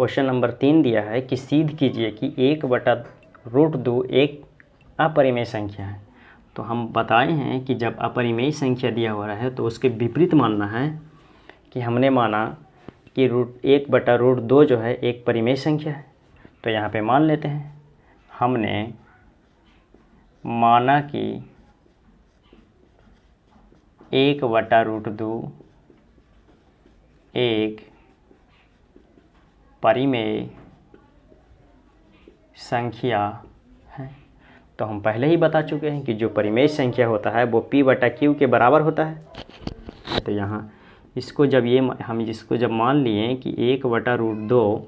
Question number 3 दिया है कि सिद्ध कीजिए कि 1/√2 एक अपरिमेय संख्या है। तो हम बताए हैं कि जब अपरिमेय संख्या दिया हुआ है तो उसके विपरीत मानना है कि हमने माना कि 1/√2 जो है एक परिमेय संख्या है। तो यहाँ पे मान लेते हैं, हमने माना कि 1/√2 एक परिमेय संख्या है। तो हम पहले ही बता चुके हैं कि जो परिमेय संख्या होता है वो p/q के बराबर होता है। तो यहाँ इसको जब मान लिए कि 1/√2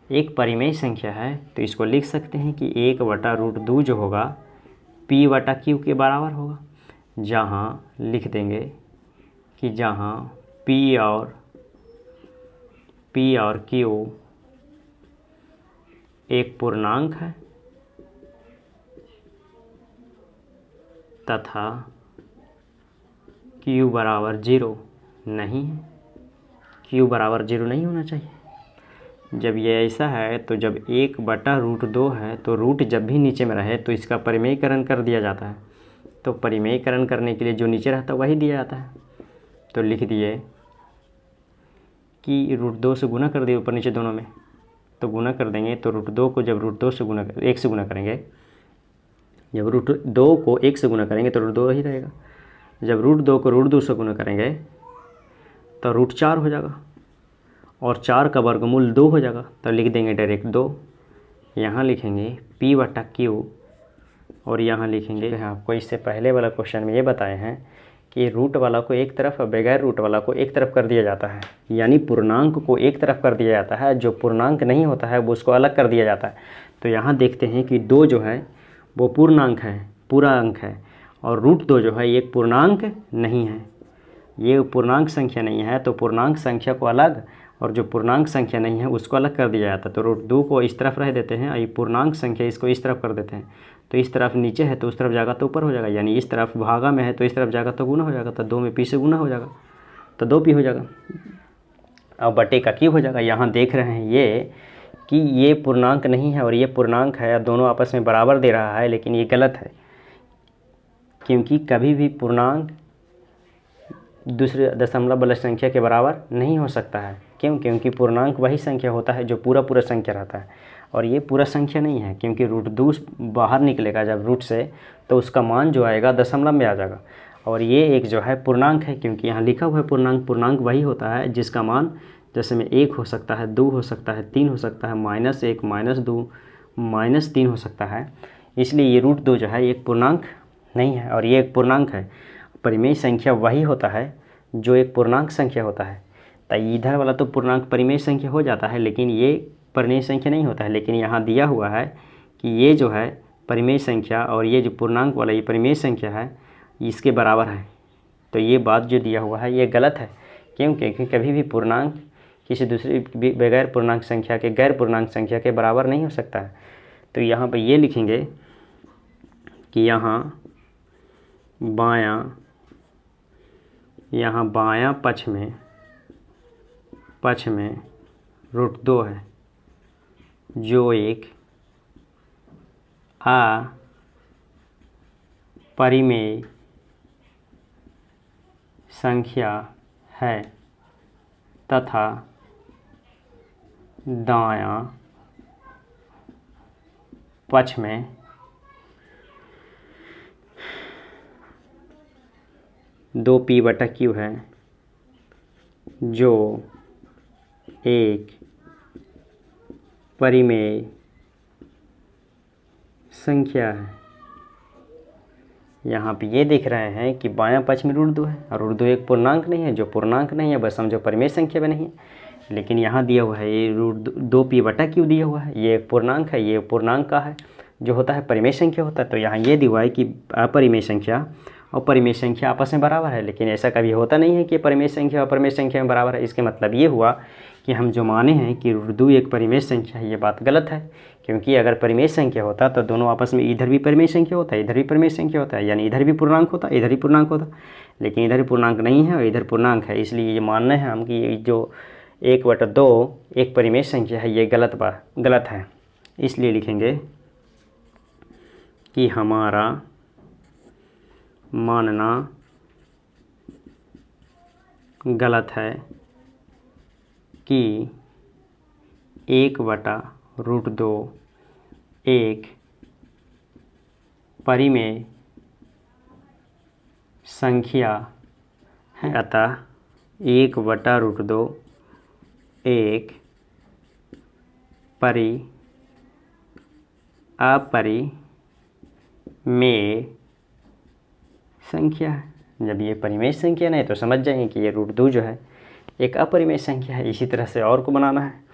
एक परिमेय संख्या है तो इसको लिख सकते हैं कि 1/√2 जो होगा p/q के बराबर होगा। जहाँ लिख देंगे कि जहाँ p और q एक पूर्णांक है तथा q बराबर 0 नहीं है। q बराबर 0 नहीं होना चाहिए। जब ये ऐसा है तो जब 1/√2 है तो रूट जब भी नीचे में रहे तो इसका परिमेयकरण कर दिया जाता है। तो परिमेयकरण करने के लिए जो नीचे रहता है वही दिया जाता है। तो लिख दिए कि √2 से गुना कर दिए ऊपर नीचे दोनों में, तो गुना कर देंगे तो √2 को जब 1 से गुना करेंगे, जब √2 को 1 से गुना करेंगे तो √2 ही रहेगा। जब √2 को √2 से गुना करेंगे तो √4 हो जाएगा और 4 का वर्गमूल 2 हो जाएगा। तो लिख देंगे डायरेक्ट 2। यहाँ लिखेंगे p/q और यहाँ लिखेंगे, आपको इससे पहले वाला क्वेश्चन में ये बताए हैं कि रूट वाला को एक तरफ और बगैर रूट वाला को एक तरफ कर दिया जाता है। यानी पूर्णांक को एक तरफ कर दिया जाता है, जो पूर्णांक नहीं होता है वो उसको अलग कर दिया जाता है। तो यहाँ देखते हैं कि 2 जो है वो पूर्णांक है, पूरा अंक है, और √2 जो है ये एक पूर्णांक नहीं है, ये पूर्णांक संख्या नहीं है। तो पूर्णांक संख्या को अलग और जो पूर्णांक संख्या नहीं है उसको अलग कर दिया जाता है। तो √2 को इस तरफ रह देते हैं और ये पूर्णांक संख्या इसको इस तरफ कर देते हैं। तो इस तरफ नीचे है तो उस तरफ जाएगा तो ऊपर हो जाएगा, यानी इस तरफ भागा में है तो इस तरफ जाएगा तो गुना हो जाएगा। तो 2 में p से गुना हो जाएगा तो 2p हो जाएगा। अब बटे का q हो जाएगा। यहाँ देख रहे हैं ये कि ये पूर्णांक नहीं है और ये पूर्णांक है, दोनों आपस में बराबर दे रहा है, लेकिन ये गलत है क्योंकि कभी भी पूर्णांक दूसरे दशमलव वाले संख्या के बराबर नहीं हो सकता है। क्यों? क्योंकि पूर्णांक वही संख्या होता है जो पूरा संख्या रहता है, और ये पूरा संख्या नहीं है क्योंकि √2 बाहर निकलेगा जब रूट से तो उसका मान जो आएगा दशमलव में आ जाएगा। और ये एक जो है पूर्णांक है क्योंकि यहाँ लिखा हुआ है पूर्णांक वही होता है जिसका मान जैसे में 1 हो सकता है, 2 हो सकता है, 3 हो सकता है, -1, -2, -3 हो सकता है। इसलिए ये √2 जो है एक पूर्णांक नहीं है और ये एक पूर्णांक है। परिमेय संख्या वही होता है जो एक पूर्णांक संख्या होता है। तो इधर वाला तो पूर्णांक परिमेय संख्या हो जाता है, लेकिन ये परिमेय संख्या नहीं होता है। लेकिन यहाँ दिया हुआ है कि ये जो है परिमेय संख्या और ये जो पूर्णांक वाला ये परिमेय संख्या है इसके बराबर है। तो ये बात जो दिया हुआ है ये गलत है। क्यों? क्योंकि कभी भी पूर्णांक किसी दूसरी बगैर पूर्णांक संख्या के गैर पूर्णांक संख्या के बराबर नहीं हो सकता है। तो यहाँ पर ये लिखेंगे कि यहाँ बायां पक्ष में √2 है जो एक अपरिमेय संख्या है तथा दायां पक्ष में दो p/q है जो एक परिमेय संख्या है। यहाँ पे ये देख रहे हैं कि बायां पक्ष में √2 है और √2 एक पूर्णांक नहीं है, जो पूर्णांक नहीं है बस समझो परिमेय संख्या में नहीं है। लेकिन यहाँ दिया हुआ है ये √2p/q दिया हुआ है, ये एक पूर्णांक है, ये पूर्णांक का है जो होता है परिमेय संख्या होता है। तो यहाँ ये दिया हुआ है कि अपरिमेय संख्या और परिमेय संख्या आपस में बराबर है, लेकिन ऐसा कभी होता नहीं है कि परिमेय संख्या और परिमेय संख्या में बराबर है। इसके मतलब ये हुआ कि हम जो माने हैं कि √2 एक परिमेय संख्या है, ये बात गलत है। क्योंकि अगर परिमेय संख्या होता तो दोनों आपस में इधर भी परिमेय संख्या होता है, इधर भी परिमेय संख्या होता है, यानी इधर भी पूर्णांक होता, इधर भी पूर्णांक होता। लेकिन इधर पूर्णांक नहीं है और इधर पूर्णांक है, इसलिए ये मानना है हम कि ये जो 1/2 एक परिमेय संख्या है, ये गलत है। इसलिए लिखेंगे कि हमारा मानना गलत है कि 1/√2 एक परिमेय संख्या है, अतः 1/√2 एक अपरिमेय संख्या है। जब ये परिमेय संख्या नहीं तो समझ जाएंगे कि ये √2 जो है एक अपरिमेय संख्या है। इसी तरह से और को बनाना है।